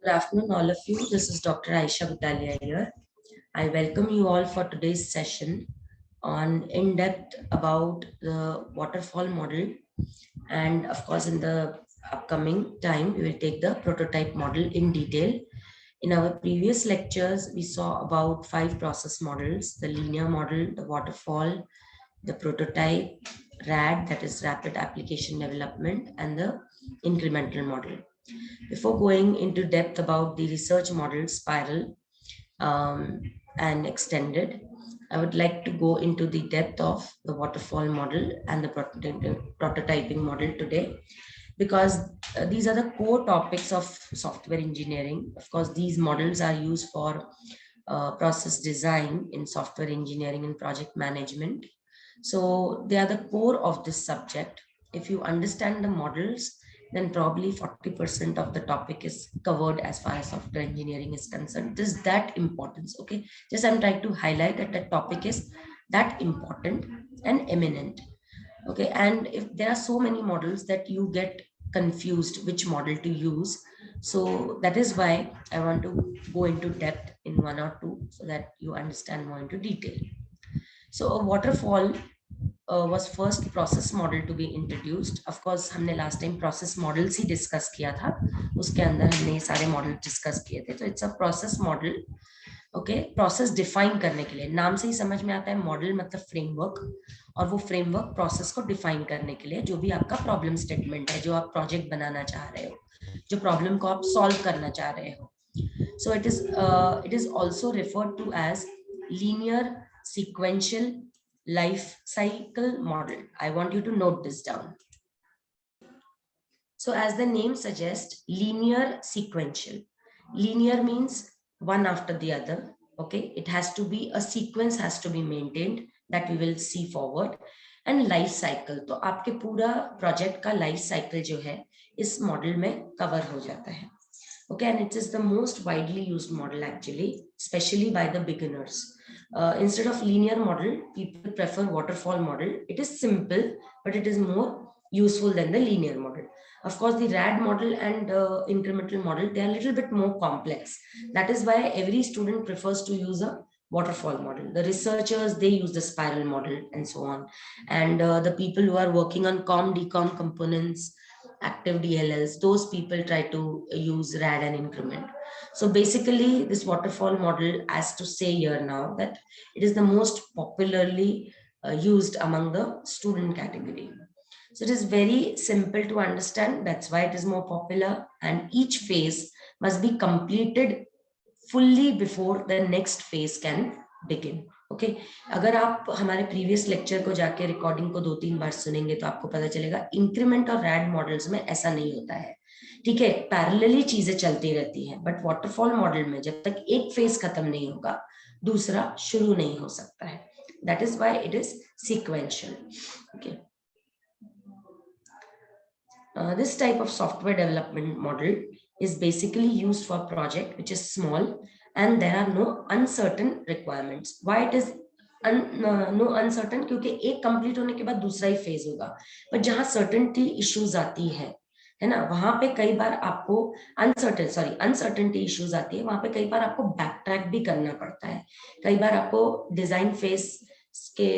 Good afternoon, all of you. This is Dr. Aisha Butalia here. I welcome you all for today's session on in-depth about the waterfall model. And of course, in the upcoming time, we will take the prototype model in detail. In our previous lectures, we saw about 5 process models: the linear model, the waterfall, the prototype, RAD, that is rapid application development, and the incremental model. Before going into depth about the research model spiral and extended, I would like to go into the depth of the waterfall model and the prototyping model today, because these are the core topics of software engineering. Of course, these models are used for process design in software engineering and project management. So they are the core of this subject. If you understand the models, then probably 40% of the topic is covered as far as software engineering is concerned. This is that importance. Okay. Just I'm trying to highlight that the topic is that important and eminent. Okay. And if there are so many models that you get confused which model to use. So that is why I want to go into depth in one or two so that you understand more into detail. So a waterfall was first process model to be introduced. Of course, हमने last time process models ही discuss किया था. उसके अंदर हमने ये सारे model discuss किए थे. तो it's a process model. Okay process define करने के लिए, नाम से ही समझ में आता है मॉडल मतलब फ्रेमवर्क, और वो फ्रेमवर्क प्रोसेस को डिफाइन करने के लिए जो भी आपका प्रॉब्लम स्टेटमेंट है, जो आप प्रोजेक्ट बनाना चाह रहे हो, जो प्रॉब्लम को आप सॉल्व करना चाह रहे हो. So it is also referred to as linear sequential life cycle model. I want you to note this down. So as the name suggests, linear sequential. Linear means one after the other. Okay, it has to be a sequence has to be maintained that we will see forward. And life cycle, तो आपके पूरा project का life cycle जो है इस model में cover हो जाता है. Okay, and it is the most widely used model actually, especially by the beginners. Instead of linear model, people prefer waterfall model. It is simple, but it is more useful than the linear model. Of course, the RAD model and incremental model, they are a little bit more complex. That is why every student prefers to use a waterfall model. The researchers, they use the spiral model and so on. And the people who are working on COM-DCOM components, active DLLs, those people try to use RAD and increment. So basically, this waterfall model, as to say here now, that it is the most popularly used among the student category. So it is very simple to understand. That's why it is more popular, and each phase must be completed fully before the next phase can begin. Okay अगर आप हमारे previous lecture को जाके recording को 2-3 बार सुनेंगे तो आपको पता चलेगा इंक्रीमेंट और रैड मॉडल्स में ऐसा नहीं होता है. ठीक है, पैरेलली चीजें चलती रहती हैं, बट वाटरफॉल मॉडल में जब तक एक फेज खत्म नहीं होगा दूसरा शुरू नहीं हो सकता है. That is why it is sequential. Okay, this type of software development model is basically used for project which is small and there are no uncertain requirements. Why it is no uncertain? क्योंकि एक complete होने के बाद दूसरा ही phase होगा, पर जहां certainty issues आती है ना, वहां पे कई बार आपको अनसर्टेनिटी इश्यूज आती है, वहां पे कई बार आपको बैक ट्रैक भी करना पड़ता है. कई बार आपको डिजाइन फेज के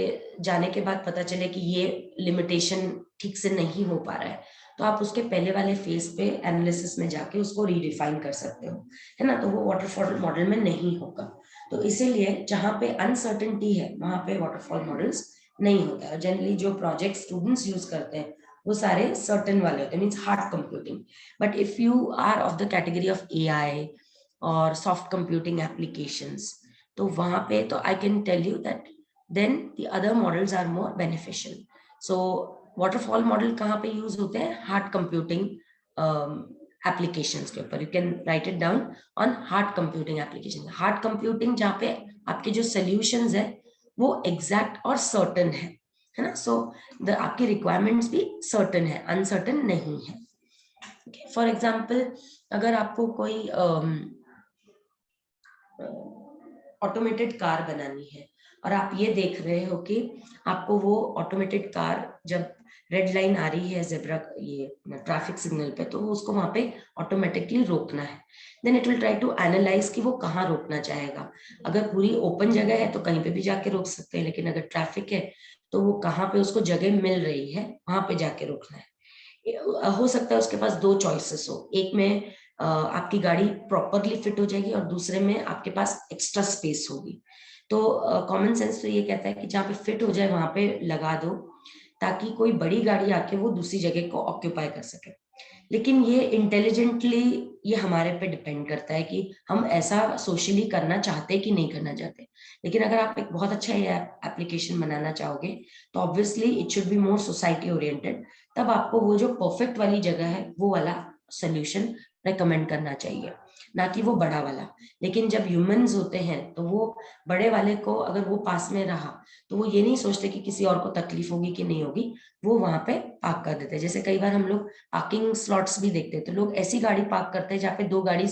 जाने के बाद पता चले कि ये लिमिटेशन ठीक से नहीं हो पा रहा है, तो आप उसके पहले वाले फेज पे एनालिसिस में जाके उसको रीडिफाइन कर सकते हो, है ना. तो वो वाटरफॉल मॉडल में नहीं होगा. तो इसीलिए जहां पे अनसर्टेनिटी है वहां पे वाटरफॉल मॉडल्स नहीं होता है. जनरली जो प्रोजेक्ट स्टूडेंट्स यूज करते हैं वो सारे सर्टेन वाले होते हैं, means hard computing. But if you are of the category of AI और सॉफ्ट कंप्यूटिंग एप्लीकेशंस, तो वहां पे तो I can tell you that then the other models are more beneficial. So waterfall model कहाँ पे यूज होते हैं? Hard computing applications के ऊपर. You can write it down on hard computing application. Hard computing जहाँ पे आपके जो सोल्यूशंस है वो एग्जैक्ट और सर्टन है ना. सो आपकी रिक्वायरमेंट्स भी सर्टन है, अनसर्टन नहीं है. फॉर एग्जाम्पल, अगर आपको कोई ऑटोमेटेड कार बनानी है और आप ये देख रहे हो कि आपको वो ऑटोमेटेड कार जब रेड लाइन आ रही है जेब्रा ये ट्रैफिक सिग्नल पे, तो उसको वहां पे ऑटोमेटिकली रोकना है। Then it will try to analyse कि वो कहाँ रोकना चाहेगा। अगर पूरी ओपन जगह है तो कहीं पे भी जाके रोक सकते हैं, लेकिन अगर ट्रैफिक है तो वो कहाँ पे उसको जगह मिल रही है वहां पे जाके रोकना है। हो सकता है उसके पास दो चॉइसेस हो, एक में आपकी गाड़ी प्रॉपरली फिट हो जाएगी और दूसरे में आपके पास एक्स्ट्रा स्पेस होगी। तो कॉमन सेंस तो ये कहता है कि जहाँ पे फिट हो जाए वहां पे लगा दो, ताकि कोई बड़ी गाड़ी आके वो दूसरी जगह को ऑक्यूपाई कर सके। लेकिन ये इंटेलिजेंटली ये हमारे पे डिपेंड करता है कि हम ऐसा सोशली करना चाहते कि नहीं करना चाहते। लेकिन अगर आप एक बहुत अच्छा एप्लीकेशन बनाना चाहोगे तो obviously it should be more society oriented. तब आपको वो जो परफेक्ट वाली जगह है वो वाला सोल्यूशन रेकमेंड करना चाहिए, ना कि वो बड़ा वाला। लेकिन जब ह्यूमंस होते हैं तो वो बड़े वाले को अगर वो पास में रहा तो वो ये नहीं सोचते कि किसी और को तकलीफ होगी कि नहीं होगी, वो वहां पे पार्क कर देते हैं। जैसे कई बार हम लोग पार्किंग स्लॉट्स भी देखते हैं तो लोग ऐसी गाड़ी पार्क करते हैं जहाँ पे दो गाड़ी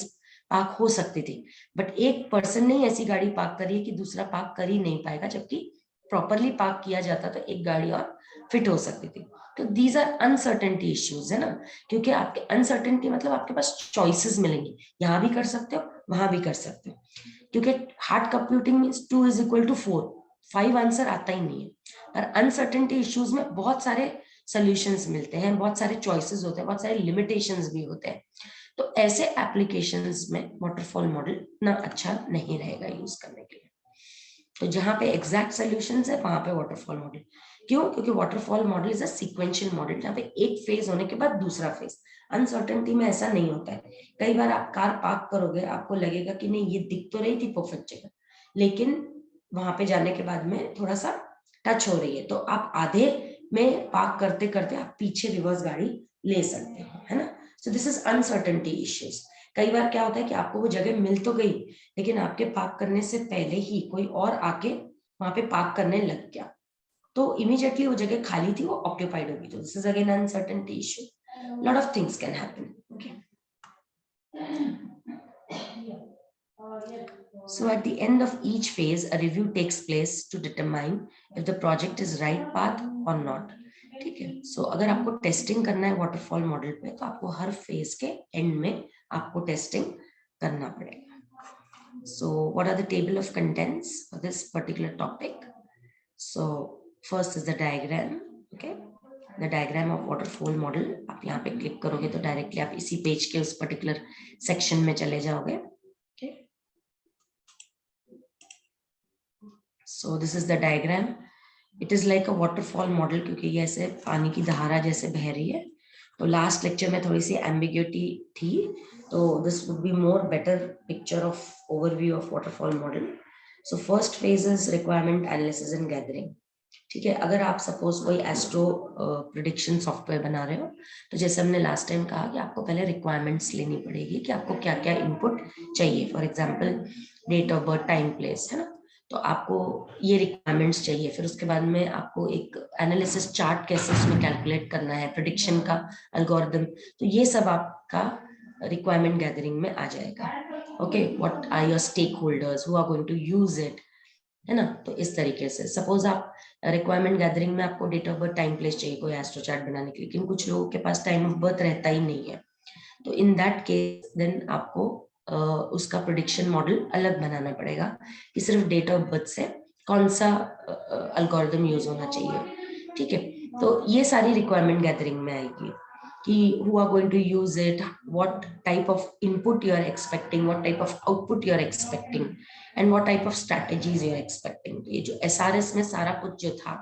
पार्क हो सकती थी, बट एक पर्सन ने ऐसी गाड़ी पार्क करी है कि दूसरा पार्क कर ही नहीं पाएगा, जबकि प्रॉपरली पार्क किया जाता तो एक गाड़ी और फिट हो सकती थी। तो दीज आर अनसर्टेनिटी इश्यूज है ना, क्योंकि आपके अनसर्टेनिटी मतलब आपके पास चॉइसेस मिलेंगी, यहाँ भी कर सकते हो वहां भी कर सकते हो, क्योंकि हार्ड कंप्यूटिंग में 2 इज इक्वल टू 4, 5 आंसर आता ही नहीं है। और अनसर्टेनिटी इश्यूज में बहुत सारे सॉल्यूशंस मिलते हैं, बहुत सारे चॉइसेस होते हैं, बहुत सारे लिमिटेशंस भी होते हैं। तो ऐसे एप्लीकेशंस में वाटरफॉल मॉडल इतना अच्छा नहीं रहेगा यूज करने के लिए। तो जहां पे एग्जैक्ट सॉल्यूशंस है वहां पे वाटरफॉल मॉडल। क्यों? क्योंकि waterfall model is a sequential model, जहाँ पे एक फेज होने के बाद दूसरा फेज। अनसर्टेनिटी में ऐसा नहीं होता है। कई बार आप कार पार्क करोगे, आपको लगेगा कि नहीं ये दिख तो रही थी परफेक्ट जगह, लेकिन वहां पे जाने के बाद में थोड़ा सा टच हो रही है, तो आप आधे में पार्क करते करते आप पीछे रिवर्स गाड़ी ले सकते हो, है ना। So this is uncertainty issues. कई बार क्या होता है कि आपको वो जगह मिल तो गई, लेकिन आपके पार्क करने से पहले ही कोई और आके वहां पे पार्क करने लग गया, तो इमीडिएटली वो जगह खाली थी, वो ऑक्यूपाइड होगी। तो this is again uncertainty issue. Lot of things can happen. Okay, so at the end of each phase a review takes place to determine if the project is right path or not. ठीक है, सो अगर आपको testing करना है waterfall model पे तो आपको हर phase के एंड में आपको टेस्टिंग करना पड़ेगा। So what are the table of contents for this particular topic? So first is the diagram. Okay, the diagram of waterfall model. आप यहाँ पे क्लिक करोगे तो डायरेक्टली आप इसी पेज के उस पर्टिकुलर सेक्शन में चले जाओगे। Okay, so this is the diagram. It is like a waterfall model क्योंकि ये ऐसे पानी की धारा जैसे बह रही है। तो लास्ट लेक्चर में थोड़ी सी एम्बिग्यूटी थी, तो this would be more better picture of overview of waterfall model. So first phase is requirement analysis and gathering. ठीक है, अगर आप सपोज कोई एस्ट्रो प्रिडिक्शन सॉफ्टवेयर बना रहे हो तो जैसे हमने लास्ट टाइम कहा कि आपको पहले रिक्वायरमेंट्स लेनी पड़ेगी कि आपको क्या क्या इनपुट चाहिए। For example date of birth, time, place, है ना। तो आपको ये रिक्वायरमेंट्स चाहिए, फिर उसके बाद में आपको एक एनालिसिस चार्ट कैसे उसमें कैलकुलेट करना है, प्रेडिक्शन का एल्गोरिदम, तो ये सब आपका रिक्वायरमेंट गैदरिंग में आ जाएगा। Okay, what are your stakeholders who are going to use it, है ना। तो इस तरीके से सपोज आप रिक्वायरमेंट गैदरिंग में आपको date of birth, time, place चाहिए कोई एस्ट्रो चार्ट बनाने के लिए, लेकिन कुछ लोगों के पास टाइम ऑफ बर्थ रहता ही नहीं है, तो इन दैट केस देन आपको उसका प्रेडिक्शन मॉडल अलग बनाना पड़ेगा कि सिर्फ डेट ऑफ बर्थ से कौन सा एल्गोरिदम यूज होना चाहिए। ठीक है, तो ये सारी रिक्वायरमेंट गैदरिंग में आएगी कि who are going to use it, what type of input you are expecting, what type of output you are expecting, and what type of strategies you are expecting। तो ये जो SRS में सारा कुछ जो था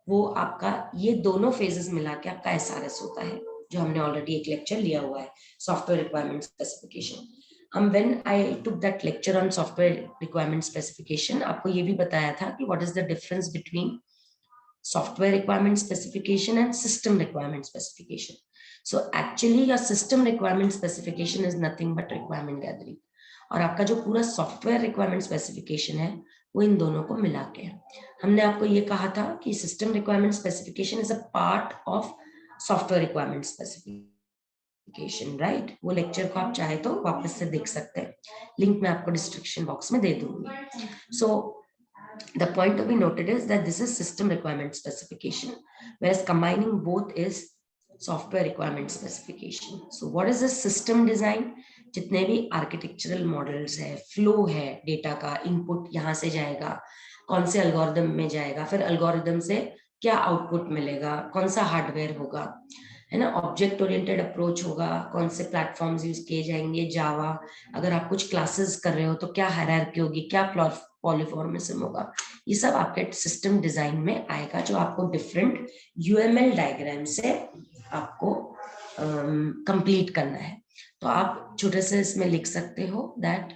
वो आपका ये दोनों फेजेस मिला के आपका SRS होता है, जो हमने ऑलरेडी एक लेक्चर लिया हुआ है, सॉफ्टवेयर रिक्वायरमेंट स्पेसिफिकेशन। हम when I took that lecture on software requirement specification, आपको ये भी बताया था कि what is the difference between software requirement specification and system requirement specification. So actually your system requirement specification is nothing but requirement gathering, और आपका जो पूरा सॉफ्टवेयर रिक्वायरमेंट स्पेसिफिकेशन है वो इन दोनों को मिला के है। हमने आपको ये कहा था कि system requirement specification is a part of software requirement specification, right. वो लेक्चर को आप चाहे तो वापस से देख सकते हैं, लिंक मैं आपको डिस्क्रिप्शन बॉक्स में दे दूंगी। सो The point to be noted is that this is system requirement specification, whereas combining both is software requirement specification. So what is the system design? जितने भी आर्किटेक्चरल मॉडल्स है, फ्लो है, data का input यहाँ से जाएगा, कौन से एल्गोरिदम में जाएगा, फिर एल्गोरिदम से क्या आउटपुट मिलेगा, कौन सा हार्डवेयर होगा, है ना, ऑब्जेक्ट ओरिएंटेड अप्रोच होगा, कौन से प्लेटफॉर्म्स यूज किए जाएंगे, जावा, अगर आप कुछ क्लासेस कर रहे हो तो क्या हायरार्की होगी, क्या पॉलीफॉर्मिज्म होगा, ये सब आपके सिस्टम डिजाइन में आएगा, जो आपको डिफरेंट यूएमएल डायग्राम से आपको कंप्लीट करना है. तो आप छोटे से इसमें लिख सकते हो दैट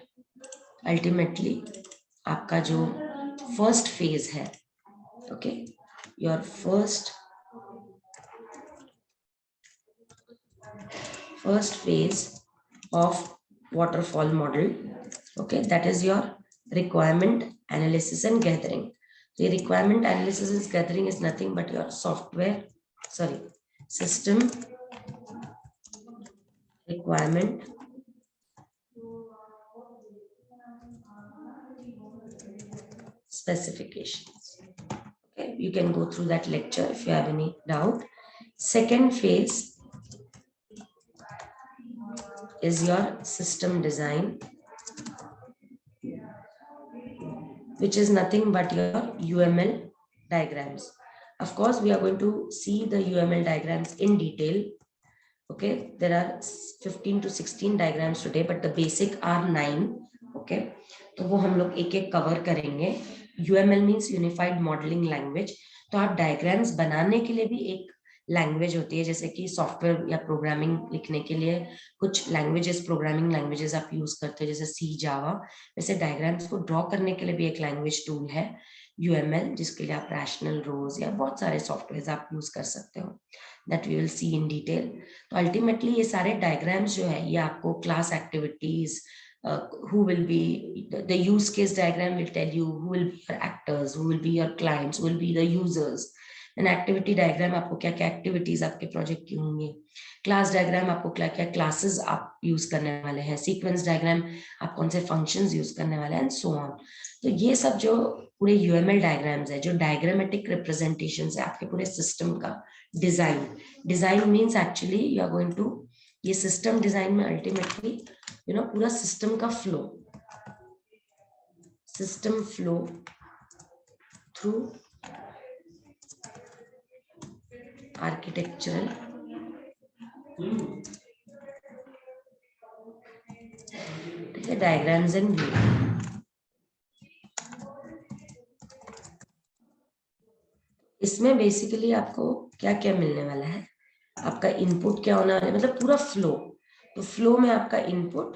अल्टीमेटली आपका जो फर्स्ट फेज है, okay, your first phase of waterfall model, okay, that is your requirement analysis and gathering. The requirement analysis and gathering is nothing but your system requirement specifications. Okay, you can go through that lecture if you have any doubt. Second phase is your system design, which is nothing but your UML diagrams. Of course, we are going to see the UML diagrams in detail. Okay, there are 15 to 16 diagrams today, but the basic are 9. Okay, तो वो हम लोग एक एक cover करेंगे. UML means Unified Modeling Language. तो आप diagrams बनाने के लिए भी एक लैंग्वेज होती है, जैसे कि सॉफ्टवेयर या प्रोग्रामिंग लिखने के लिए कुछ लैंग्वेजेस, प्रोग्रामिंग लैंग्वेजेस आप यूज करते हो, जैसे सी, जावा. वैसे डायग्राम्स को ड्रॉ करने के लिए भी एक लैंग्वेज टूल है UML, जिसके लिए आप रैशनल रोज या बहुत सारे सॉफ्टवेयर आप यूज कर सकते हो, that we will see in detail. तो अल्टीमेटली ये सारे डायग्राम्स जो है ये आपको class activities, who will be the use case diagram will tell you who will be your actors, who will be your clients, who will be the users. An activity diagram आपको क्या क्या activities आपके project की होंगी, class diagram आपको क्या क्या classes आप यूज करने वाले हैं, सीक्वेंस डायग्राम आप कौन से फंक्शंस यूज करने वाले हैं, एंड सो ऑन. तो ये सब जो पूरे यूएमएल डायग्राम्स है, जो डायग्रामेटिक रिप्रेजेंटेशन है आपके पूरे सिस्टम का design means actually you are going to, ये सिस्टम डिजाइन में अल्टीमेटली पूरा सिस्टम का सिस्टम फ्लो थ्रू आर्किटेक्चरल ठीक है, डायग्राम्स एंड व्यू. इसमें बेसिकली आपको क्या क्या मिलने वाला है, आपका इनपुट क्या होना है, मतलब पूरा फ्लो. तो फ्लो में आपका input,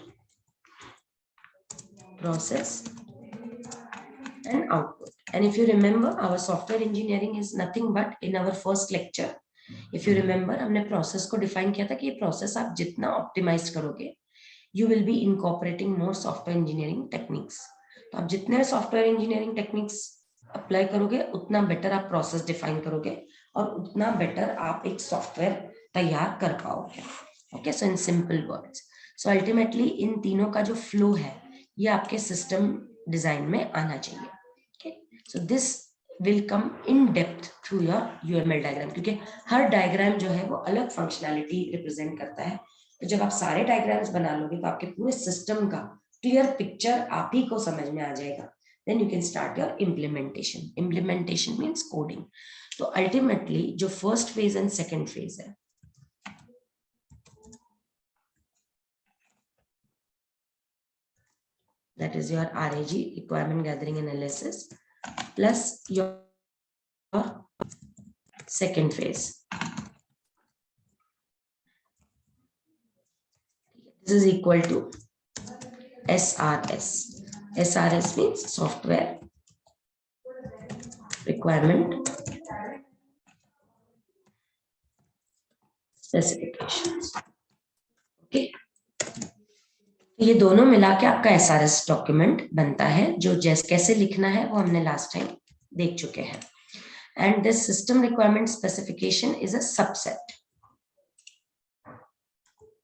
process and output. And if you remember, our software engineering is nothing but, in our first lecture if you remember, हमने प्रोसेस को डिफाइन किया था कि ये प्रोसेस आप जितना ऑप्टिमाइज करोगे, you will be incorporating more software engineering techniques. तो आप जितने सॉफ्टवेयर इंजीनियरिंग टेक्निक्स अप्लाई करोगे, उतना बेटर आप प्रोसेस डिफाइन करोगे और उतना बेटर आप एक सॉफ्टवेयर तैयार कर पाओगे. Okay, so in simple words, so ultimately इन तीनों का जो फ्लो है ये आपके सिस्टम डिजाइन में आना चाहिए. Okay, so this will come in depth through your UML diagram, क्योंकि हर डायग्राम जो है वो अलग फंक्शनैलिटी रिप्रेजेंट करता है. तो जब आप सारे डायग्राम्स बना लोगे तो आपके पूरे सिस्टम का क्लियर पिक्चर आप ही को समझ में आ जाएगा. Then you can start your implementation. Implementation means coding. तो अल्टीमेटली जो first phase and second phase है, that is your RAG, requirement gathering analysis, plus your second phase. This is equal to SRS. SRS means software requirement specifications. Okay, ये दोनों मिला के आपका SRS document बनता है, जो कैसे लिखना है वो हमने लास्ट टाइम देख चुके हैं. And this system requirement specification is a subset.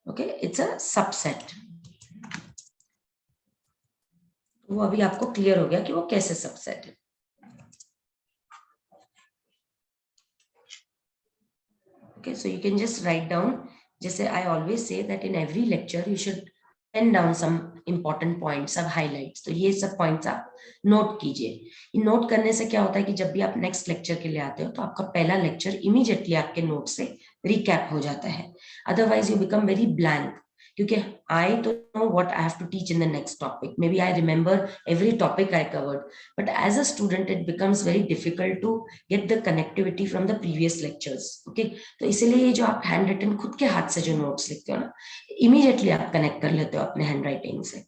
Okay, it's a subset. वो अभी आपको क्लियर हो गया कि वो कैसे सबसेट है. Okay, so you can just write down, जैसे I always say that in every lecture you should pen down some important points, सब highlights. तो ये सब points आप नोट कीजिए. इन नोट करने से क्या होता है कि जब भी आप नेक्स्ट लेक्चर के लिए आते हो तो आपका पहला लेक्चर इमीडिएटली आपके नोट से रिकैप हो जाता है. Otherwise you become very blank, क्योंकि I तो know what I have to teach in the next topic. Maybe I remember every topic I covered, but as a student it becomes very difficult to get the connectivity from the previous lectures. Okay, तो इसीलिए ये जो आप hand written खुद के हाथ से जो नोट्स लिखते हो ना, इमीडिएटली आप कनेक्ट कर लेते हो अपने हैंड राइटिंग से.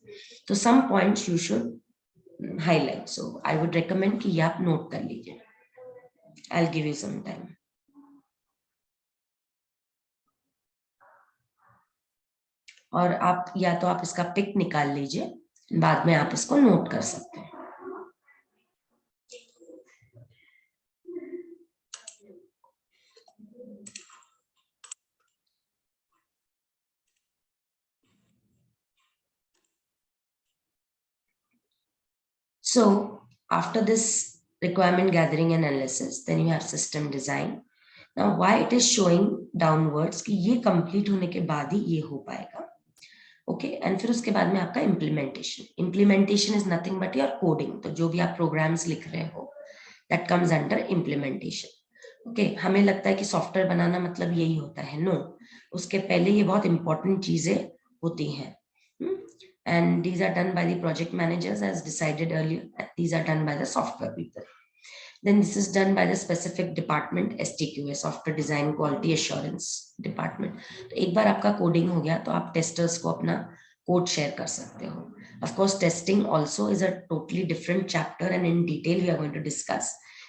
तो some points you should highlight. So I would recommend कि ये आप नोट कर लीजिए. I will give you some time. और आप या तो आप इसका पिक निकाल लीजिए, बाद में आप इसको नोट कर सकते हैं. So after this requirement gathering and analysis, then you have system design. Now why it is showing downwards कि ये complete होने के बाद ही ये हो पाएगा. ओके, एंड फिर उसके बाद में आपका implementation is nothing but your coding. तो जो भी आप प्रोग्राम्स लिख रहे हो that comes under implementation. Okay, हमें लगता है कि सॉफ्टवेयर बनाना मतलब यही होता है. नो, उसके पहले ये बहुत इंपॉर्टेंट चीजें होती हैं. And these are done by the project managers as decided earlier. These are done by the software people. Then this is done by the specific department, STQA, Software Design Quality Assurance Department. तो एक बार आपका coding हो गया तो आप testers को अपना code share कर सकते हो. Of course, testing also is a totally different chapter and in detail we are going to discuss.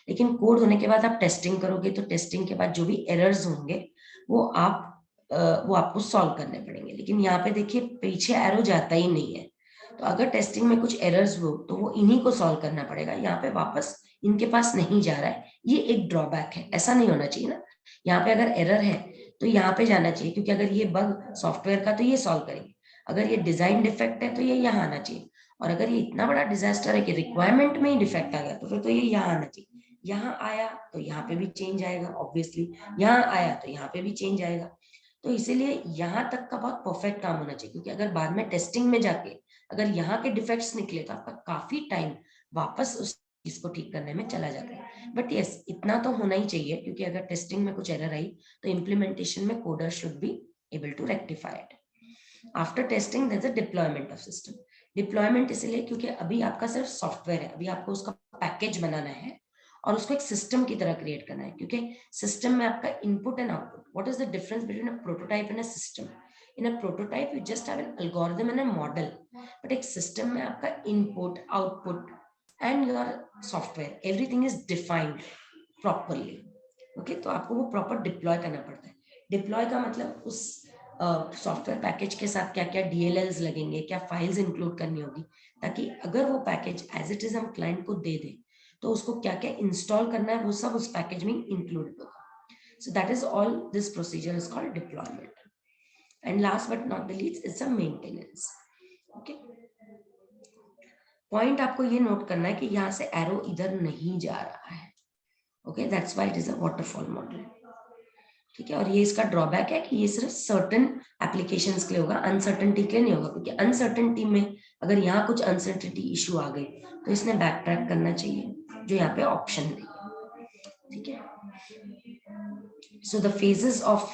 लेकिन कोड होने के बाद आप टेस्टिंग करोगे तो टेस्टिंग के बाद जो भी एरर्स होंगे वो आपको सॉल्व करने पड़ेंगे. लेकिन यहाँ पे देखिए पीछे एरो जाता ही नहीं है. तो अगर टेस्टिंग में कुछ एरर्स हो तो वो इन्हीं को सॉल्व करना पड़ेगा. यहाँ पे वापस इनके पास नहीं जा रहा है, ये एक ड्रॉबैक है. ऐसा नहीं होना चाहिए ना. यहाँ पे अगर एरर है तो यहाँ पे जाना चाहिए, क्योंकि अगर ये बग सॉफ्टवेयर का तो ये सॉल्व करेंगे. अगर ये डिजाइन डिफेक्ट है तो ये यहाँ आना चाहिए. और अगर ये इतना बड़ा डिजास्टर है कि रिक्वायरमेंट में ही डिफेक्ट आ गया तो फिर तो ये यहाँ आना चाहिए. यहाँ आया तो यहाँ पे भी चेंज आएगा ऑब्वियसली, यहाँ आया तो यहाँ पे भी चेंज आएगा. तो इसीलिए यहाँ तक का बहुत परफेक्ट काम होना चाहिए, क्योंकि अगर बाद में टेस्टिंग में जाके अगर यहाँ के डिफेक्ट्स निकले तो आपका काफी टाइम वापस उस चीज को ठीक करने में चला जाता है. बट यस, इतना तो होना ही चाहिए, क्योंकि अगर टेस्टिंग में कुछ एरर आई तो इम्प्लीमेंटेशन में coder should be able to rectify it. After testing there is a deployment of system. Deployment इसलिए क्योंकि अभी आपका सिर्फ सॉफ्टवेयर है, अभी आपको उसका पैकेज बनाना है और उसको एक सिस्टम की तरह क्रिएट करना है. क्योंकि सिस्टम में आपका input and output, what is the difference between a prototype and a system? In a prototype you just have an algorithm and a model, but एक सिस्टम में आपका input output and your software everything is defined properly. Okay, तो आपको वो proper deploy करना पड़ता है. Deploy का मतलब उस सॉफ्टवेयर पैकेज के साथ क्या क्या DLLs लगेंगे, क्या फाइल्स इंक्लूड करनी होगी, ताकि अगर वो पैकेज एज इट इज हम क्लाइंट को दे दें तो उसको क्या क्या इंस्टॉल करना है वो सब उस पैकेज में इंक्लूड होगा. So that is all this procedure is called deployment. And last but not the least, it's a maintenance. Okay. Point आपको ये नोट करना है कि यहाँ से एरो इधर नहीं जा रहा है. Okay, that's why it is a waterfall model. ठीक है, और ये इसका ड्रॉबैक है कि ये सिर्फ सर्टेन एप्लीकेशंस के लिए होगा, अनसर्टेनिटी के लिए नहीं होगा. क्योंकि अनसर्टेनिटी में अगर यहाँ कुछ अनसर्टेनिटी इशू आ गई तो इसने बैक ट्रैक करना चाहिए, जो यहाँ पे ऑप्शन नहीं है. ठीक है. So the phases of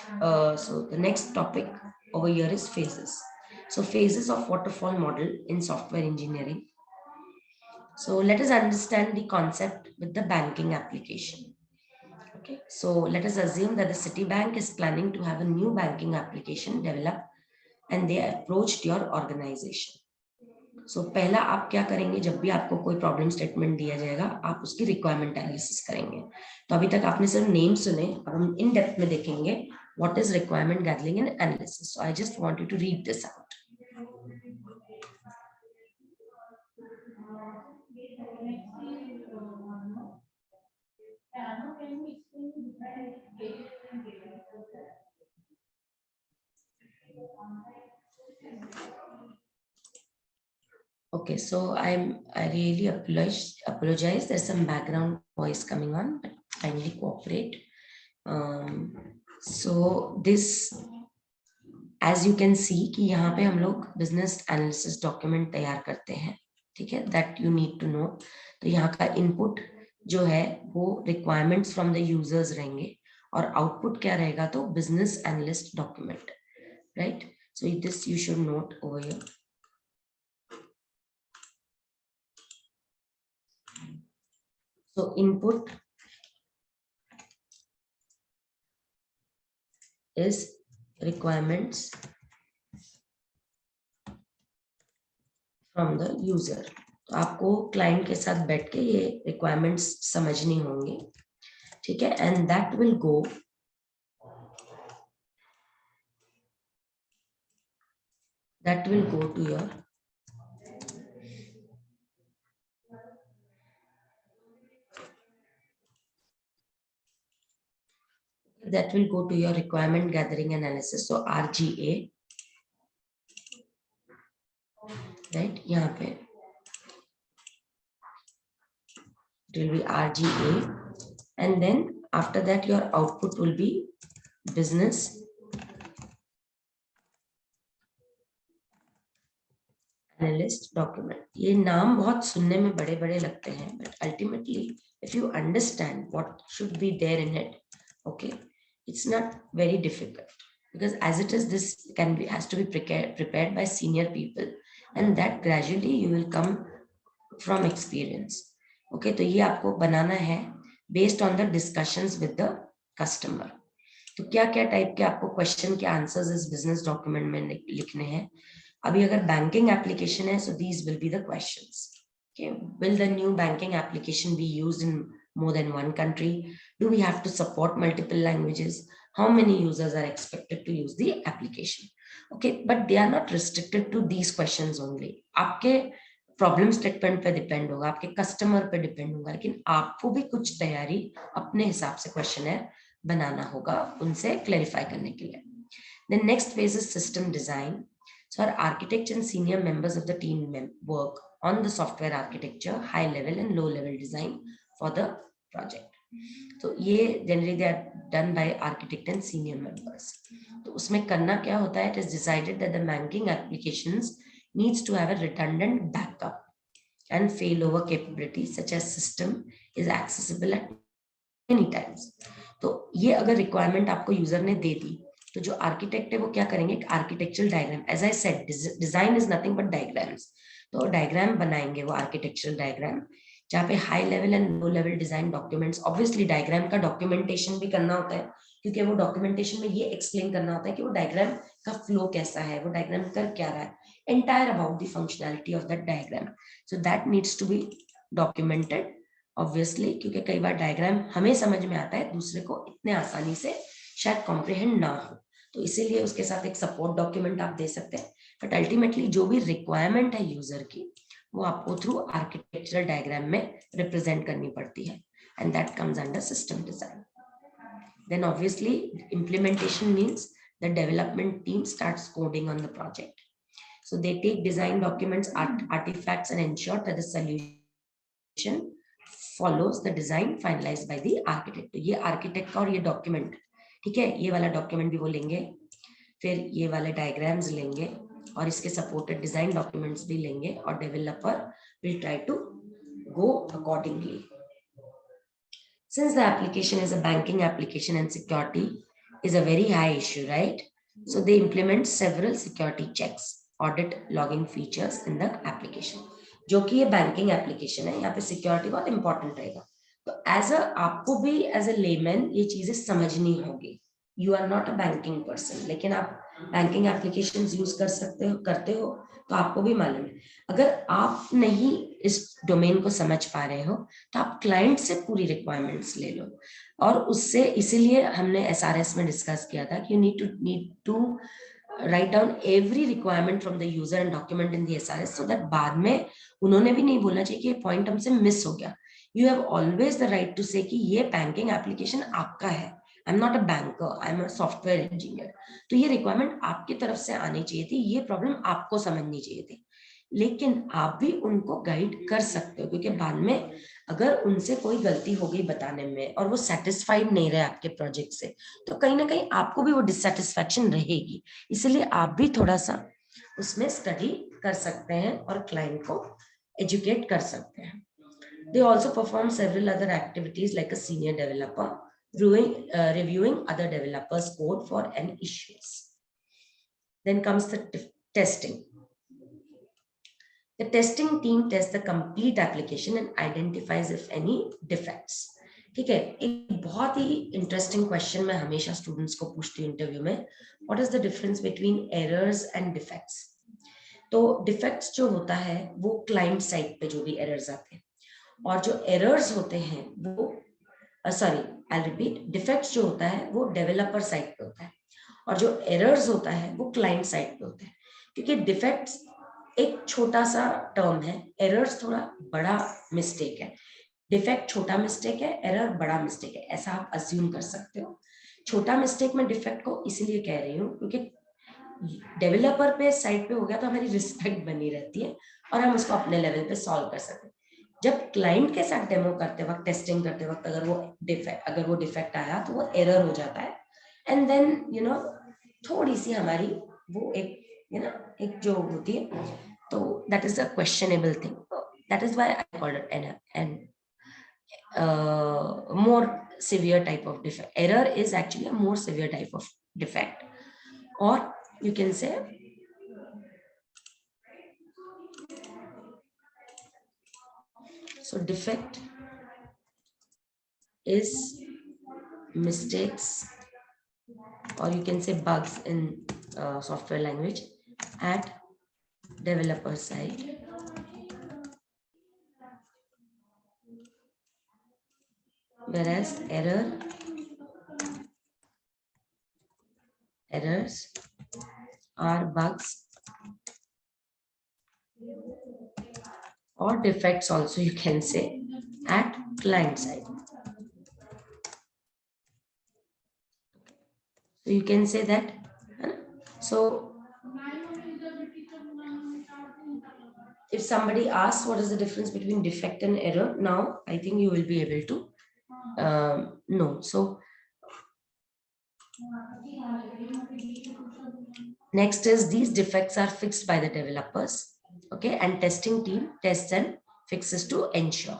so the next topic over here is phases. So phases of waterfall model in software engineering. So let us understand the concept with the banking application. Okay, so let us assume that the Citibank is planning to have a new banking application developed and they approached your organization. So पहला आप क्या करेंगे, जब भी आपको कोई problem statement दिया जाएगा आप उसकी रिक्वायरमेंट एनालिसिस करेंगे. तो अभी तक आपने सिर्फ नेम सुने, अब हम इन डेप्थ में देखेंगे what is requirement gathering and analysis. So I just want you to read this out. Okay, so I really apologize. There's some background voice coming on, but kindly cooperate. So this, as you can see कि यहाँ पे हम लोग business analysis document तैयार करते हैं, ठीक है, that you need to know. तो यहाँ का इनपुट जो है वो रिक्वायरमेंट्स फ्रॉम द यूजर्स रहेंगे और आउटपुट क्या रहेगा, तो business analyst document, right. So this you should note over here. So input is requirements from the user। तो आपको क्लाइंट के साथ बैठ के ये रिक्वायरमेंट्स समझनी होंगी, ठीक है, and that will go to your requirement gathering analysis, so RGA, right, यहाँ पे it will be RGA, and then after that your output will be business analyst document. ये नाम बहुत सुनने में बड़े बड़े लगते हैं, but ultimately if you understand what should be there in it, okay, it's not very difficult, because as it is, this has to be prepared by senior people, and that gradually you will come from experience, okay। तो ये आपको बनाना है based on the discussions with the customer। तो क्या क्या type के आपको question के आंसर्स इस बिजनेस डॉक्यूमेंट में लिखने हैं। अभी अगर बैंकिंग एप्लीकेशन है, so these will be the questions, okay। Will the new banking application be used in more than one country? Do we have to support multiple languages? How many users are expected to use the application? Okay, but they are not restricted to these questions only। आपके problem statement पे depend होगा, आपके customer पे depend होगा, लेकिन आपको भी कुछ तैयारी अपने हिसाब से क्वेश्चनर बनाना होगा उनसे क्लैरिफाई करने के लिए। The next phase is system design। So our architects and senior members of the team work on the software architecture, high level and low level design for the project। तो ये generally they are done by architect and senior members। तो उसमें करना क्या होता है, it is decided that the banking applications needs to have a redundant backup and failover capability such as system is accessible at many times। तो ये अगर requirement आपको यूजर ने दे दी, तो जो आर्किटेक्ट है वो क्या करेंगे, एक architectural diagram, as I said design is nothing but diagrams. तो डायग्राम बनाएंगे वो आर्किटेक्चरल डायग्राम, जहाँ पे high level and low level design documents, obviously diagram का डॉक्यूमेंटेशन भी करना होता है, क्योंकि वो डॉक्यूमेंटेशन में ये एक्सप्लेन करना होता है कि वो डायग्राम का फ्लो कैसा है, वो डायग्राम कर क्या रहा है, entire about the functionality of that diagram. So that needs to be documented obviously, क्योंकि कई बार डायग्राम हमें समझ में आता है, दूसरे को इतने आसानी से शायद कॉम्प्रिहेंड ना हो, तो इसीलिए उसके साथ एक सपोर्ट डॉक्यूमेंट आप दे सकते हैं। बट अल्टीमेटली जो भी रिक्वायरमेंट है यूजर की, वो आपको थ्रू आर्किटेक्चरल डायग्राम में रिप्रेजेंट करनी पड़ती है, and that comes under system design. Then obviously implementation means the development team starts coding on the project. So they take design documents, artifacts, and ensure that the solution follows the design finalized by the architect। तो ये architect का और ये document, ठीक है, ये वाला document भी वो लेंगे, फिर ये वाले डायग्राम्स लेंगे और इसके सपोर्टेड डिजाइन डॉक्यूमेंट्स भी लेंगे, और developer will try to go accordingly. Since the application is a banking application and security is a very high issue, right? So they implement several security checks, audit logging features in the application। जो कि ये banking application है, यहाँ पे security बहुत important रहेगा। तो as a आपको भी एज अ लेमैन ये चीजें समझनी होगी। You are not a banking person, लेकिन आप बैंकिंग एप्लीकेशंस यूज कर सकते हो, करते हो, तो आपको भी मालूम है। अगर आप नहीं इस डोमेन को समझ पा रहे हो, तो आप क्लाइंट से पूरी रिक्वायरमेंट्स ले लो, और उससे, इसीलिए हमने एसआरएस में डिस्कस किया था कि you need to write down every requirement from the user and document in the SRS, so that बाद में उन्होंने भी नहीं बोलना चाहिए कि ये पॉइंट हमसे मिस हो गया। You have always the right to say कि ये बैंकिंग एप्लीकेशन आपका है, I am not a banker, I am a software engineer. तो ये रिक्वायरमेंट आपकी तरफ से आनी चाहिए थी, ये प्रॉब्लम आपको समझनी चाहिए थी। लेकिन आप भी उनको गाइड कर सकते हो, क्योंकि बाद में अगर उनसे कोई गलती हो गई बताने में और वो सेटिस्फाइड नहीं रहे आपके प्रोजेक्ट से, तो कहीं ना कहीं आपको भी वो डिससेटिस्फैक्शन रहेगी। इसलिए आप भी थोड़ा सा उसमें स्टडी कर सकते हैं और क्लाइंट को एजुकेट कर सकते हैं। They also perform several other activities like a senior developer, reviewing other developers' code for any issues. Then comes the testing. The testing team tests the complete application and identifies if any defects. ठीक है, एक बहुत ही interesting question मैं हमेशा students को पूछती हूँ interview में, what is the difference between errors and defects. तो डिफेक्ट्स जो होता है वो क्लाइंट साइड पे जो भी एरर्स आते हैं, और जो एरर्स होते हैं वो सॉरी आई रिपीट, डिफेक्ट्स जो होता है वो डेवलपर साइड पे होता है, और जो एरर्स होता है वो क्लाइंट साइड पे होता है। क्योंकि डिफेक्ट्स एक छोटा सा टर्म है, एरर्स थोड़ा बड़ा मिस्टेक है। डिफेक्ट छोटा मिस्टेक है, एरर बड़ा मिस्टेक है, ऐसा आप अज्यूम कर सकते हो। छोटा मिस्टेक में डिफेक्ट को इसीलिए कह रही हूँ क्योंकि डेवलपर पे साइड पे हो गया तो हमारी रिस्पेक्ट बनी रहती है और हम उसको अपने लेवल पे सॉल्व कर सकते हैं। जब क्लाइंट के साथ डेमो करते वक्त, टेस्टिंग करते वक्त अगर वो डिफेक्ट आया तो वो एरर हो जाता है, एंड देन थोड़ी सी हमारी वो एक जो होती है, तो that is a questionable thing. That is why I called it an more severe type of defect. Error is actually a more severe type of defect, or you can say so defect is mistakes, or you can say bugs in software language at developer side, whereas errors are bugs or defects also, you can say, at client side. So you can say that. So if somebody asks what is the difference between defect and error, now I think you will be able to know. So next is these defects are fixed by the developers, okay, and testing team tests and fixes to ensure.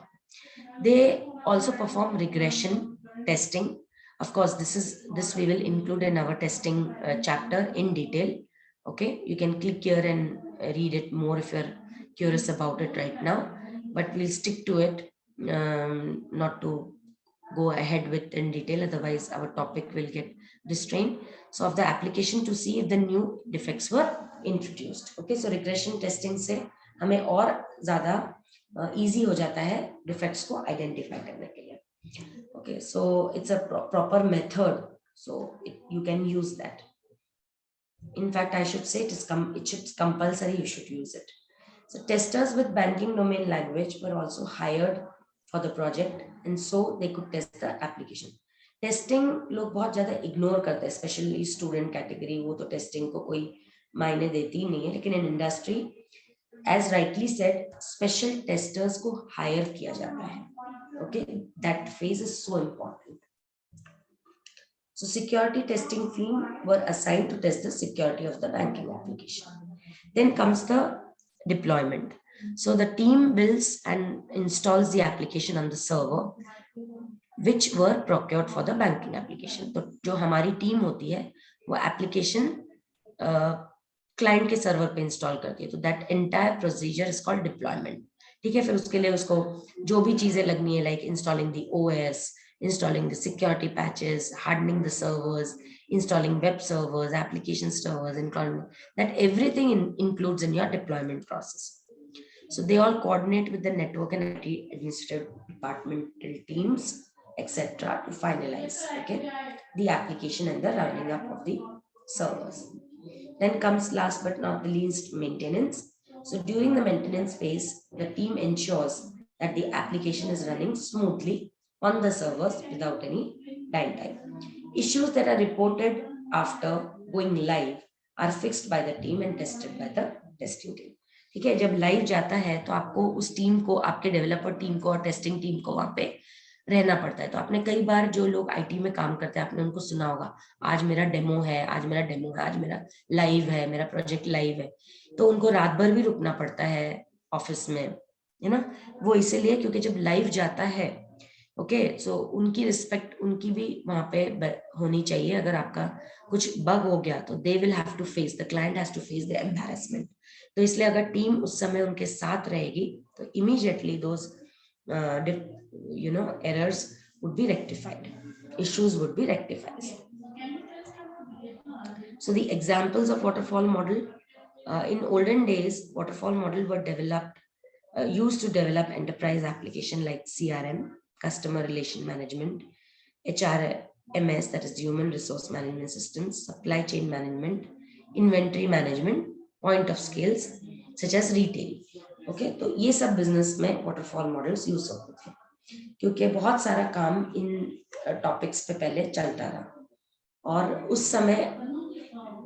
They also perform regression testing. Of course, this we will include in our testing chapter in detail. Okay, you can click here and read it more if you're curious about it right now, but we'll stick to it, not to go ahead with in detail, otherwise our topic will get restrained. So of the application to see if the new defects were introduced. Okay, so regression testing से हमें और ज़्यादा easy हो जाता है defects को identify करने के लिए. Okay, so it's a proper method, so you can use that. In fact, I should say it should compulsory, you should use it. So testers with banking domain language were also hired for the project, and so they could test the application. Testing लोग बहुत ज्यादा ignore करते हैं, specially student category, वो तो testing को कोई मायने देती ही नहीं है, लेकिन in industry as rightly said special testers को हायर किया जाता है. Okay, that phase is so important. So security testing team were assigned to test the security of the banking application. Then comes the deployment. So the team builds and installs the application on the server which were procured for the banking application. तो जो हमारी team होती है वो application client के server पे install करती है, तो that entire procedure is called deployment. ठीक है, फिर उसके लिए उसको जो भी चीजें लगनी है, like installing the OS, installing the security patches, hardening the servers, installing web servers, application servers, including that everything includes in your deployment process. So they all coordinate with the network and IT administrative departmental teams, etc., to finalize the application and the running up of the servers. Then comes last but not the least maintenance. So during the maintenance phase, the team ensures that the application is running smoothly on the servers without any downtime. Issues that are reported after going live are fixed by the team and tested by the testing team. ठीक है, जब live जाता है तो आपको उस team को, आपके डेवलपर टीम को और टेस्टिंग टीम को वहां पे रहना पड़ता है। तो आपने कई बार, जो लोग आईटी में काम करते हैं, आपने उनको सुना होगा, आज मेरा डेमो है, आज मेरा डेमो है, आज मेरा लाइव है, मेरा प्रोजेक्ट लाइव है। तो उनको रात भर भी रुकना पड़ता है ऑफिस में, है ना। वो इसीलिए क्योंकि जब लाइव जाता है, ओके, सो उनकी रिस्पेक्ट, उनकी भी वहां पे होनी चाहिए। अगर आपका कुछ बग हो गया तो they will have to face, the client has to face the embarrassment. तो इसलिए अगर टीम उस समय उनके साथ रहेगी तो immediately those errors would be rectified, issues would be rectified. So the examples of waterfall model, in olden days, waterfall model were developed, used to develop enterprise application like CRM, customer relation management, HRMS, that is human resource management systems, supply chain management, inventory management, point of scales, such as retail. Okay, तो ये सब business में waterfall models use होते थे, क्योंकि बहुत सारा काम इन टॉपिक्स पे पहले चलता रहा और उस समय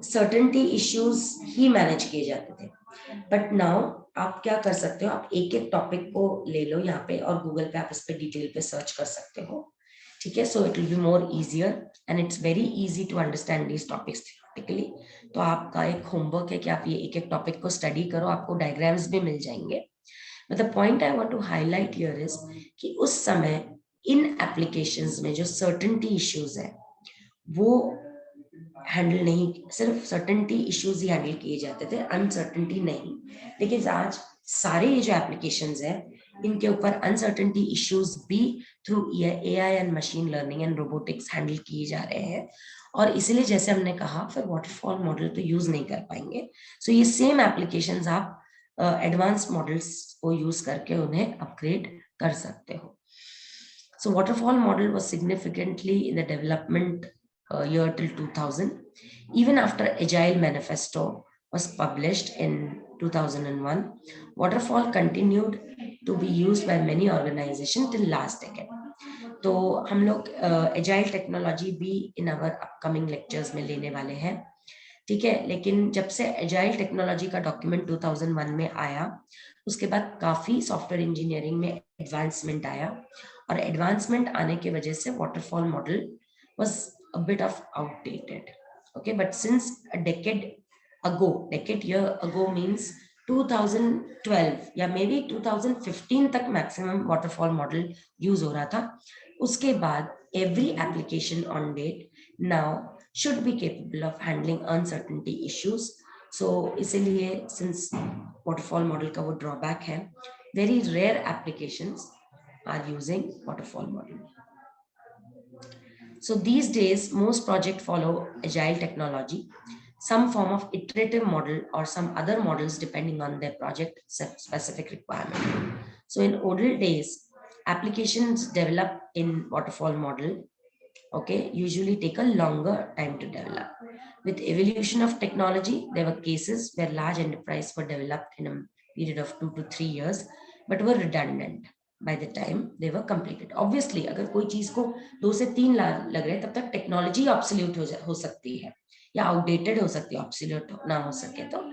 सर्टेनिटी इश्यूज ही मैनेज किए जाते थे। बट नाउ आप क्या कर सकते हो, आप एक एक टॉपिक को ले लो यहाँ पे और गूगल पे आप इस पे डिटेल पे सर्च कर सकते हो, ठीक है। So it will be more easier and it's very easy to understand these topics theoretically. तो आपका एक होमवर्क है कि आप ये एक एक टॉपिक को स्टडी करो, आपको डायग्राम्स भी मिल जाएंगे। But the point I want to highlight here is कि उस समय इन एप्लीकेशंस में जो सर्टेनिटी इश्यूज है वो हैंडल नहीं, सिर्फ सर्टेनिटी इश्यूज ही हैंडल किए जाते थे, अनसर्टेनिटी नहीं। लेकिन आज सारे ये जो एप्लीकेशंस है इनके ऊपर अनसर्टेनिटी इश्यूज भी through AI and machine learning and robotics handle किए जा रहे हैं। और इसलिए जैसे हमने कहा, फिर वाटरफॉल मॉडल तो यूज नहीं कर पाएंगे। सो ये सेम एप्लीकेशंस आप एडवांस मॉडल्स को यूज करके उन्हें अपग्रेड कर सकते हो। So waterfall model was significantly in the development year till 2000. Even after Agile Manifesto was published in 2001, waterfall continued to be used by many organizations till last decade. तो हम लोग agile technology भी इन अवर upcoming lectures में लेने वाले हैं, ठीक है। लेकिन जब से एजाइल टेक्नोलॉजी का डॉक्यूमेंट 2001 में आया, उसके बाद काफी सॉफ्टवेयर इंजीनियरिंग में एडवांसमेंट आया और एडवांसमेंट आने की वजह से waterfall model was a bit of outdated, okay. But since a decade year ago means 2012 या मे बी 2015 तक मैक्सिमम वाटरफॉल मॉडल यूज हो रहा था। उसके बाद every application on date now should be capable of handling uncertainty issues. So इसीलिए since waterfall model का वो drawback है, very rare applications are using waterfall model. So these days most projects follow agile technology, some form of iterative model or some other models depending on their project specific requirement. So in older days, applications developed in waterfall model, okay, usually take a longer time to develop. With evolution of technology, there were cases where large enterprises were developed in a period of 2 to 3 years, but were redundant by the time they were completed. Obviously, अगर कोई चीज को 2 से 3 लग रहे तब तक technology absolute हो सकती है या आउटडेटेड हो सकती है। ऑब्सोल्यूट ना हो सके तो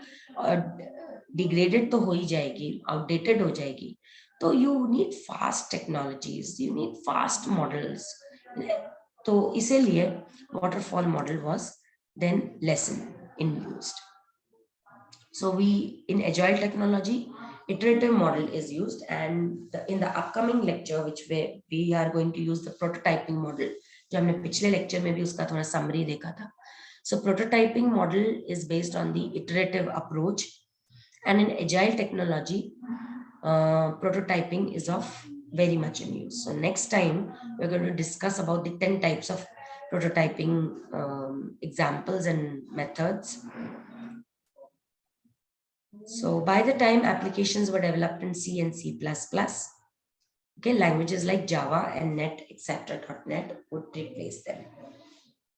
डिग्रेडेड तो हो ही जाएगी, आउटडेटेड हो जाएगी। तो you need fast technologies, you need fast models. तो इसीलिए waterfall model was then lessened in used. So we in agile technology, iterative model is used, and in the upcoming lecture which we are going to use the prototyping model, जो हमने पिछले lecture में भी उसका थोड़ा summary देखा था। So prototyping model is based on the iterative approach, and in agile technology prototyping is of very much in use. So next time we're going to discuss about the 10 types of prototyping examples and methods. So by the time applications were developed in C and C++, okay, languages like Java and Net, etc. .NET would replace them.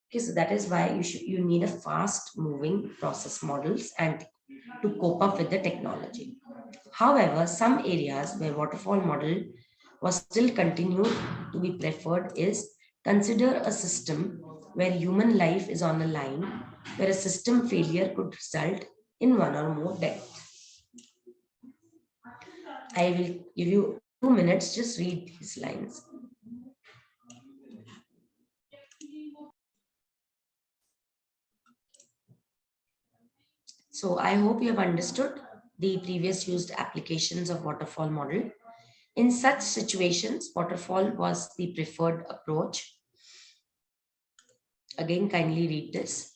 Okay, so that is why you need a fast moving process models and to cope up with the technology. However, some areas where waterfall model was still continued to be preferred is consider a system where human life is on the line, where a system failure could result in one or more deaths. I will give you 2 minutes, just read these lines. So I hope you have understood the previous used applications of waterfall model. In such situations, waterfall was the preferred approach. Again, kindly read this.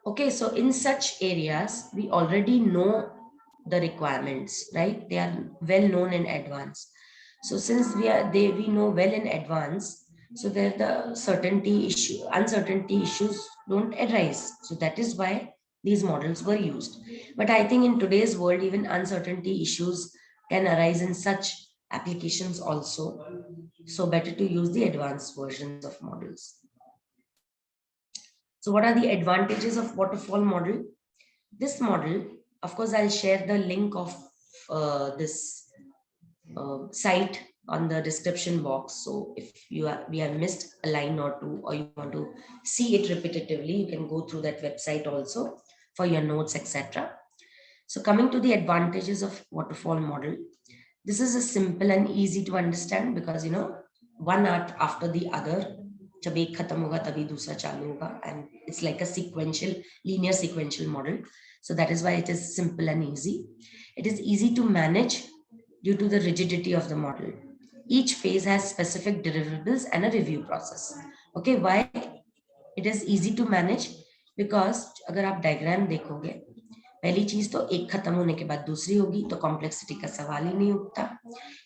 Okay, so in such areas, we already know the requirements, right? They are well known in advance. So since we know well in advance, so there the uncertainty issues don't arise. So that is why these models were used. But I think in today's world, even uncertainty issues can arise in such applications also. So better to use the advanced versions of models. So what are the advantages of waterfall model? This model, of course, I'll share the link of this site on the description box. So if we have missed a line or two, or you want to see it repetitively, you can go through that website also for your notes, etc. So coming to the advantages of waterfall model, this is a simple and easy to understand because one art after the other. जब एक खत्म होगा तभी दूसरा चालू होगा, and it's like a linear sequential model. So that is why it is simple and easy. It is easy to manage due to the rigidity of the model. Each phase has specific deliverables and a review process. Okay, why it is easy to manage? Because अगर आप diagram देखोगे, पहली चीज तो एक खत्म होने के बाद दूसरी होगी, तो कॉम्प्लेक्सिटी का सवाल ही नहीं उठता.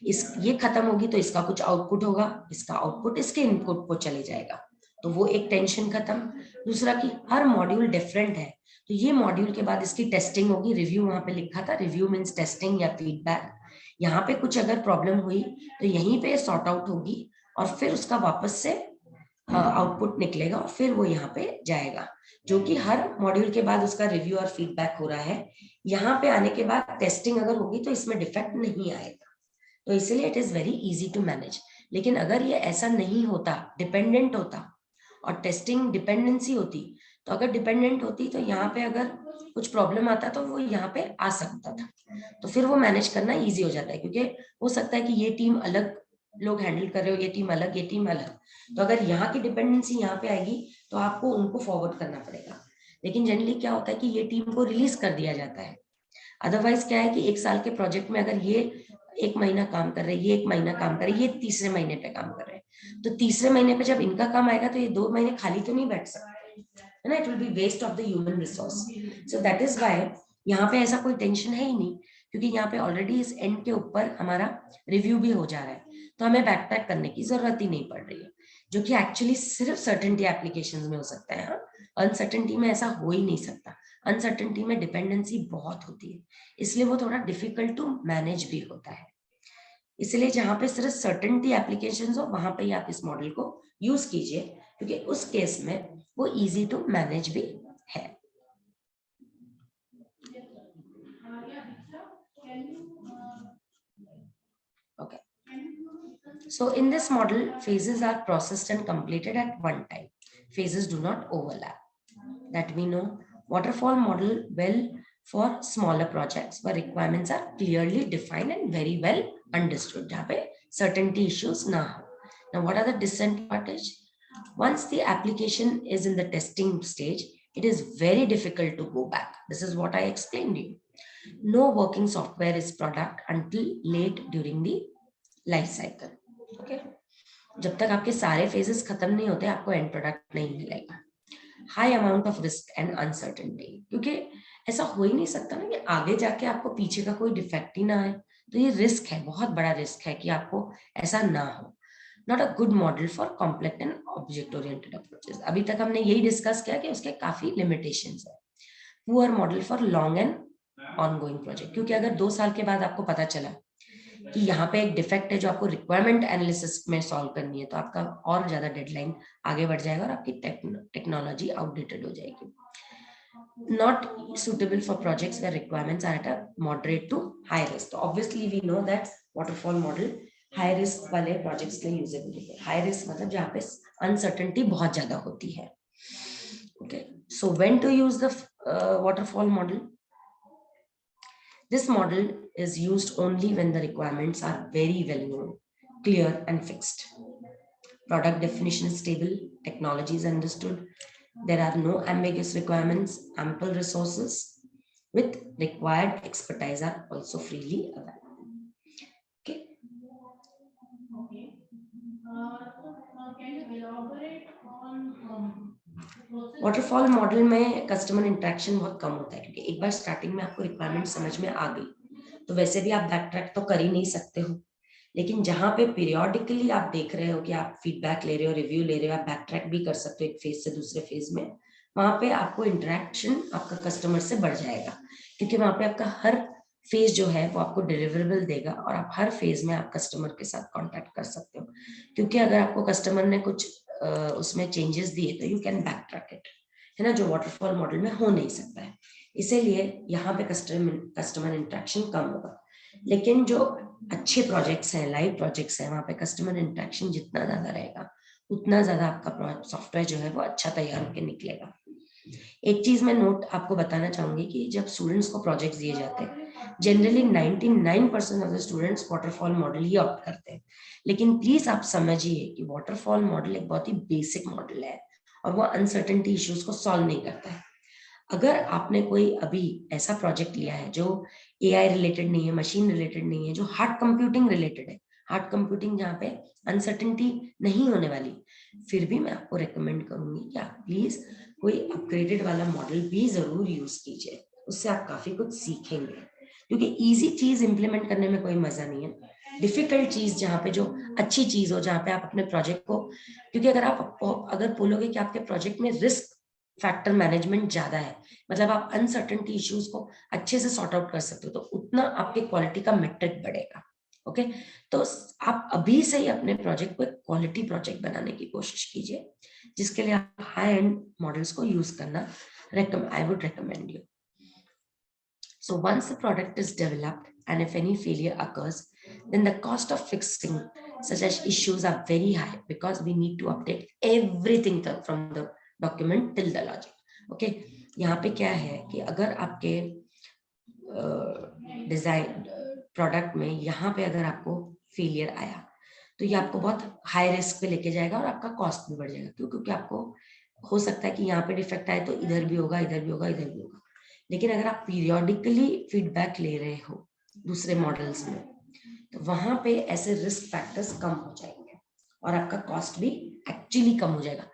ये खत्म होगी तो इसका कुछ आउटपुट होगा, इसका आउटपुट इसके इनपुट को चले जाएगा, तो वो एक टेंशन खत्म. दूसरा कि हर मॉड्यूल डिफरेंट है, तो ये मॉड्यूल के बाद इसकी टेस्टिंग होगी. रिव्यू वहां पे लिखा था, रिव्यू मीन्स टेस्टिंग या फीडबैक. यहाँ पे कुछ अगर प्रॉब्लम हुई तो यहीं पे सॉर्ट आउट होगी और फिर उसका वापस से आउटपुट निकलेगा और फिर वो यहाँ पे जाएगा, जो कि हर मॉड्यूल के बाद उसका रिव्यू और फीडबैक हो रहा है. यहाँ पे आने के बाद टेस्टिंग अगर होगी तो इसमें डिफेक्ट नहीं आएगा, तो इसलिए it is very easy to manage. लेकिन अगर ये ऐसा नहीं होता, डिपेंडेंट होता और टेस्टिंग डिपेंडेंसी होती, तो अगर डिपेंडेंट होती तो यहाँ पे अगर कुछ प्रॉब्लम आता तो वो यहाँ पे आ सकता था, तो फिर वो मैनेज करना इजी हो जाता है. क्योंकि हो सकता है कि ये टीम अलग लोग हैंडल कर रहे हो, ये टीम अलग, तो अगर यहाँ की डिपेंडेंसी यहाँ पे आएगी तो आपको उनको फॉरवर्ड करना पड़ेगा. लेकिन जनरली क्या होता है कि ये टीम को रिलीज कर दिया जाता है. अदरवाइज क्या है कि एक साल के प्रोजेक्ट में अगर ये 1 महीना काम कर रहे हैं, ये 1 महीना काम कर रहे हैं, ये तीसरे महीने पे काम कर रहे हैं, तो तीसरे महीने पे जब इनका काम आएगा तो ये 2 महीने खाली तो नहीं बैठ सकते, है ना. It will be waste of the human resource. So that is why यहाँ पे ऐसा कोई टेंशन है ही नहीं, क्योंकि यहाँ पे ऑलरेडी इस एंड के ऊपर हमारा रिव्यू भी हो जा रहा है, तो हमें बैकपैक करने की जरूरत ही नहीं पड़ रही है, जो कि एक्चुअली सिर्फ सर्टेनिटी एप्लीकेशंस में हो सकता है. अनसर्टेनिटी में ऐसा हो ही नहीं सकता. अनसर्टेनिटी में डिपेंडेंसी बहुत होती है, इसलिए वो थोड़ा डिफिकल्ट टू मैनेज भी होता है. इसलिए जहां पे सिर्फ सर्टेनिटी एप्लीकेशंस हो वहां पे ही आप इस मॉडल को यूज कीजिए, क्योंकि उस केस में वो इजी टू मैनेज भी है. Okay. So in this model, phases are processed and completed at one time. Phases do not overlap. That we know. Waterfall model well for smaller projects where requirements are clearly defined and very well understood. जहाँ पे certainty issues ना हो. Now, what are the disadvantages? Once the application is in the testing stage, it is very difficult to go back. This is what I explained to you. No working software is product until late during the life cycle. Okay. जब तक आपके सारे phases खत्म नहीं होते, आपको end product नहीं मिलेगा. High amount of risk and uncertainty, क्योंकि ऐसा हो ही नहीं सकता ना कि आगे जाके आपको पीछे का कोई डिफेक्ट ही ना आए, तो ये रिस्क है, बहुत बड़ा रिस्क है कि आपको ऐसा ना हो. Not a good model for complex and object oriented approaches. अभी तक हमने यही डिस्कस किया कि उसके काफी लिमिटेशंस है. Poor model for long and ongoing project, क्योंकि अगर 2 साल के बाद आपको पता चला कि यहाँ पे एक डिफेक्ट है जो आपको रिक्वायरमेंट एनालिसिस में सॉल्व करनी है, तो आपका और ज्यादा डेडलाइन आगे बढ़ जाएगा और आपकी टेक्नोलॉजी आउटडेटेड हो जाएगी. Not suitable for projects where requirements are at a moderate to high risk. So obviously we know that waterfall model high risk वाले projects के लिए usable है. High risk मतलब जहाँ पे uncertainty बहुत ज्यादा होती है. Okay, so when to use the waterfall model? This model is used only when the requirements are very well known, clear and fixed. Product definition is stable, technology is understood, there are no ambiguous requirements, ample resources with required expertise are also freely available. Okay. Can you elaborate on waterfall model में customer interaction बहुत कम होता है, क्योंकि एक बार starting में आपको requirement समझ में आ गई तो वैसे भी आप बैक ट्रैक तो कर ही नहीं सकते हो. लेकिन जहां पे पीरियोडिकली आप देख रहे हो कि आप फीडबैक ले रहे हो, रिव्यू ले रहे हो, आप बैक ट्रैक भी कर सकते हो एक फेज से दूसरे फेज में, वहां पे आपको इंटरेक्शन आपका कस्टमर से बढ़ जाएगा, क्योंकि वहां पे आपका हर फेज जो है वो आपको डिलीवरेबल देगा और आप हर फेज में आप कस्टमर के साथ कांटेक्ट कर सकते हो. क्योंकि अगर आपको कस्टमर ने कुछ उसमें चेंजेस दिए तो you can back track it, है ना, जो वाटरफॉल मॉडल में हो नहीं सकता है. इसीलिए यहाँ पे कस्टमर इंटरेक्शन कम होगा. लेकिन जो अच्छे प्रोजेक्ट्स हैं, लाइव प्रोजेक्ट्स हैं, वहां पे कस्टमर इंटरेक्शन जितना ज्यादा रहेगा उतना ज्यादा आपका सॉफ्टवेयर जो है वो अच्छा तैयार होकर निकलेगा. एक चीज मैं नोट आपको बताना चाहूंगी कि जब स्टूडेंट्स को प्रोजेक्ट्स दिए जाते हैं, generally 99% of the students waterfall model he opt करते हैं. लेकिन प्लीज आप समझिए कि वाटरफॉल मॉडल एक बहुत ही बेसिक मॉडल है और वो अनसर्टेनिटी इश्यूज को सॉल्व नहीं करता है. अगर आपने कोई अभी ऐसा प्रोजेक्ट लिया है जो एआई रिलेटेड नहीं है, मशीन रिलेटेड नहीं है, जो हार्ड कंप्यूटिंग रिलेटेड है, हार्ड कंप्यूटिंग जहाँ पे अनसर्टेनिटी नहीं होने वाली, फिर भी मैं आपको रेकमेंड करूंगी कि आप प्लीज कोई अपग्रेडेड वाला मॉडल भी जरूर यूज कीजिए. उससे आप काफी कुछ सीखेंगे, क्योंकि इजी चीज इंप्लीमेंट करने में कोई मजा नहीं है. डिफिकल्ट चीज जहाँ पे जो अच्छी चीज हो, जहाँ पे आप अपने प्रोजेक्ट को, क्योंकि अगर बोलोगे कि आपके प्रोजेक्ट में रिस्क फैक्टर मैनेजमेंट ज्यादा है, मतलब आप अनसर्टेनिटी इश्यूज को अच्छे से सॉर्ट आउट कर सकते हो, तो उतना आपके क्वालिटी का मेट्रिक बढ़ेगा. ओके, तो आप अभी से ही अपने प्रोजेक्ट को एक क्वालिटी प्रोजेक्ट बनाने की कोशिश कीजिए, जिसके लिए आप हाई एंड मॉडल्स को यूज करना आई would recommend you. So once the product is developed and if any failure occurs, then the cost of fixing such as issues are very high because we need to update everything from the document till the logic. Okay, यहाँ पे क्या है कि अगर आपके design product में यहाँ पे अगर आपको फेलियर आया तो ये आपको बहुत हाई रिस्क पे लेके जाएगा और आपका कॉस्ट भी बढ़ जाएगा. क्यों? क्योंकि आपको हो सकता है कि यहाँ पे डिफेक्ट आए तो इधर भी होगा, इधर भी होगा, इधर भी होगा. लेकिन अगर आप पीरियोडिकली फीडबैक ले रहे हो दूसरे मॉडल्स में, तो वहां पे ऐसे रिस्क फैक्टर्स कम हो जाएंगे और आपका कॉस्ट भी एक्चुअली कम हो जाएगा.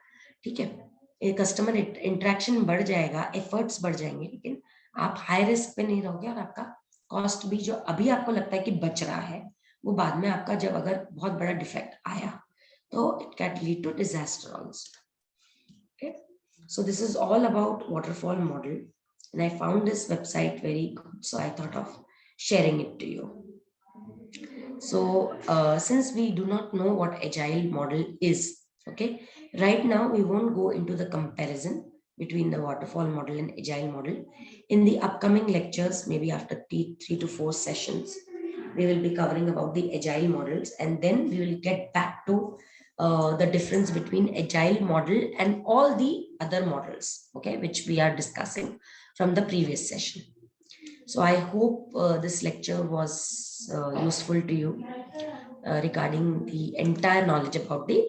ठीक है, कस्टमर इंटरेक्शन बढ़ जाएगा, एफर्ट्स बढ़ जाएंगे, लेकिन आप हाई रिस्क पे नहीं रहोगे और आपका कॉस्ट भी जो अभी आपको लगता है कि बच रहा है, वो बाद में आपका जब अगर बहुत बड़ा डिफेक्ट आया तो it can lead to disaster also. Okay, so this is all about waterfall model, and I found this website very good, so I thought of sharing it to you. So since we do not know what agile model is, okay, right now we won't go into the comparison between the waterfall model and agile model. In the upcoming lectures, maybe after 3 to 4 sessions, we will be covering about the agile models, and then we will get back to the difference between agile model and all the other models, okay, which we are discussing from the previous session. So I hope this lecture was useful to you regarding the entire knowledge about the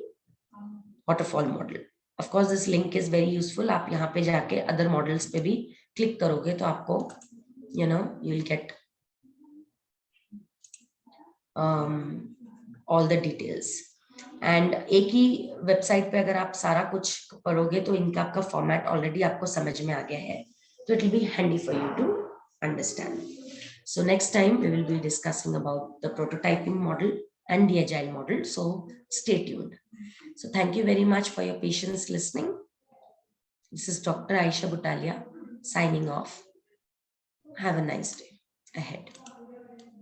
waterfall model. Of course, this link is very useful. आप यहाँ पे जाके other models पे भी click करोगे तो आपको, you know, you will get all the details. And एक ही वेबसाइट पे अगर आप सारा कुछ पढ़ोगे तो इनका आपका फॉर्मेट ऑलरेडी आपको समझ में आ गया है, तो it will be handy for you to understand. So next time we will be discussing about the prototyping model and the agile model, so stay tuned. So thank you very much for your patience listening. This is Dr. Aisha Butalia signing off. Have a nice day ahead.